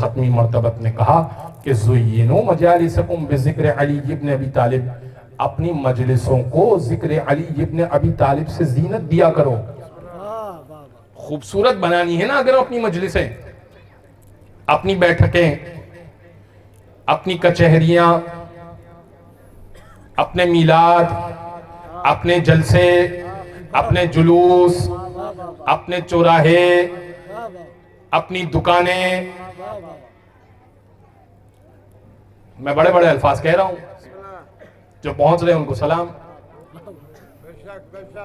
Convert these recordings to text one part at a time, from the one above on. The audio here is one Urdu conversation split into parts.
ختمی مرتبت نے کہا کہ زینو مجالسکم بذکر علی ابن ابی طالب، اپنی مجلسوں کو ذکر علی ابن ابی طالب سے زینت دیا کرو. خوبصورت بنانی ہے نا اگر اپنی مجلسیں، اپنی بیٹھکیں، اپنی کچہریاں، اپنے میلاد، اپنے جلسے، اپنے جلوس، اپنے چوراہے، اپنی دکانیں. میں بڑے بڑے الفاظ کہہ رہا ہوں، جو پہنچ رہے ہیں ان کو سلام.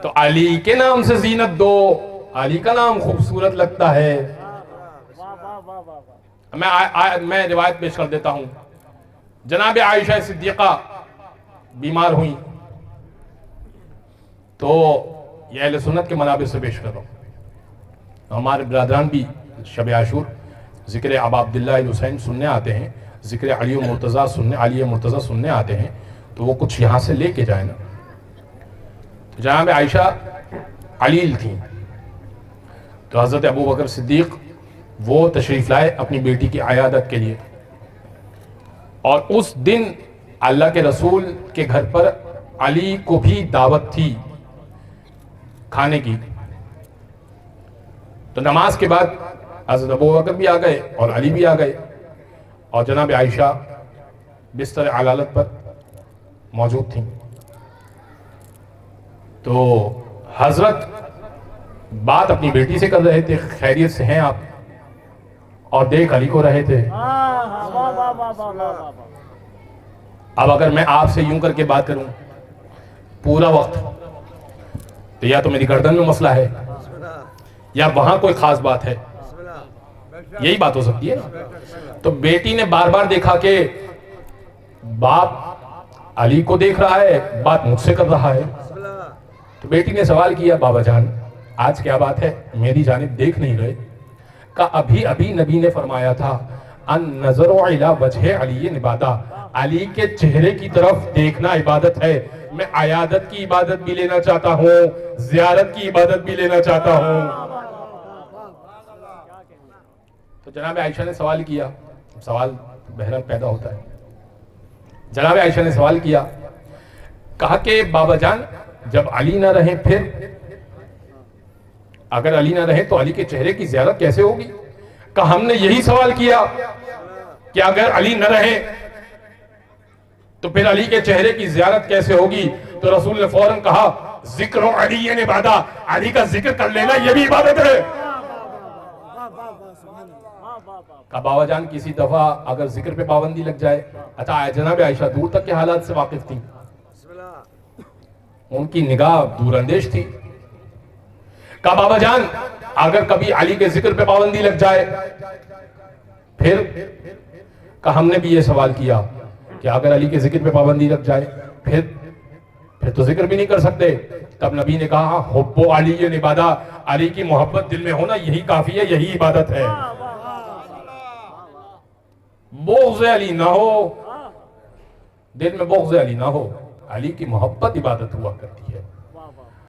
تو علی کے نام سے زینت دو، علی کا نام خوبصورت لگتا ہے. میں روایت پیش کر دیتا ہوں. جناب عائشہ صدیقہ بیمار ہوئیں تو یہ اہل سنت کے منابر سے پیش کر رہا ہوں. ہمارے برادران بھی شب عاشور ذکر ابا عبداللہ الحسین سننے آتے ہیں، ذکر علی مرتضیٰ سننے آتے ہیں، تو وہ کچھ یہاں سے لے کے جائیں نا. تو جناب عائشہ علیل تھیں، تو حضرت ابو بکر صدیق وہ تشریف لائے اپنی بیٹی کی عیادت کے لیے. اور اس دن اللہ کے رسول کے گھر پر علی کو بھی دعوت تھی کھانے کی. تو نماز کے بعد حضرت ابو بکر بھی آ گئے اور علی بھی آ گئے، اور جناب عائشہ بستر علالت پر موجود تھیں. تو حضرت بات اپنی بیٹی سے کر رہے تھے، خیریت سے ہیں آپ، اور دیکھ علی کو رہے تھے. اب اگر میں آپ سے یوں کر کے بات کروں پورا وقت، تو یا تو میری گردن میں مسئلہ ہے یا وہاں کوئی خاص بات ہے، یہی بات ہو سکتی ہے نا. تو بیٹی نے بار بار دیکھا کہ باپ علی کو دیکھ رہا ہے، بات مجھ سے کر رہا ہے. تو بیٹی نے سوال کیا، بابا جان آج کیا بات ہے، میری جانب دیکھ نہیں رہے؟ کہ ابھی نبی نے فرمایا تھا ان نظر الی وجہ علی عبادہ، علی کے چہرے کی طرف دیکھنا عبادت ہے. میں عیادت کی عبادت بھی لینا چاہتا ہوں، زیارت کی عبادت بھی لینا چاہتا ہوں. تو جناب عائشہ نے سوال کیا، سوال بہرحال پیدا ہوتا ہے. جناب عائشہ نے سوال کیا، کہا کہ بابا جان جب علی نہ رہے پھر، اگر علی نہ رہے تو علی کے چہرے کی زیارت کیسے ہوگی؟ کہ ہم نے یہی سوال کیا کہ اگر علی نہ رہے تو پھر علی کے چہرے کی زیارت کیسے ہوگی؟ تو رسول نے فوراً کہا ذکر علی عبادہ، علی کا ذکر کر لینا یہ بھی عبادت ہے. کہ بابا جان کسی دفعہ اگر ذکر پہ پابندی لگ جائے. اچھا جناب عائشہ دور تک کے حالات سے واقف تھیں، ان کی نگاہ دور اندیش تھی. کہا بابا جان اگر کبھی علی کے ذکر پہ پابندی لگ جائے پھر؟ کہا ہم نے بھی یہ سوال کیا کہ اگر علی کے ذکر پہ پابندی لگ جائے پھر تو ذکر بھی نہیں کر سکتے. تب نبی نے کہا حب علی عبادہ، علی کی محبت دل میں ہونا یہی کافی ہے، یہی عبادت ہے. بغض علی نہ ہو، دل میں بغض علی نہ ہو، علی کی محبت عبادت ہوا کرتی ہے.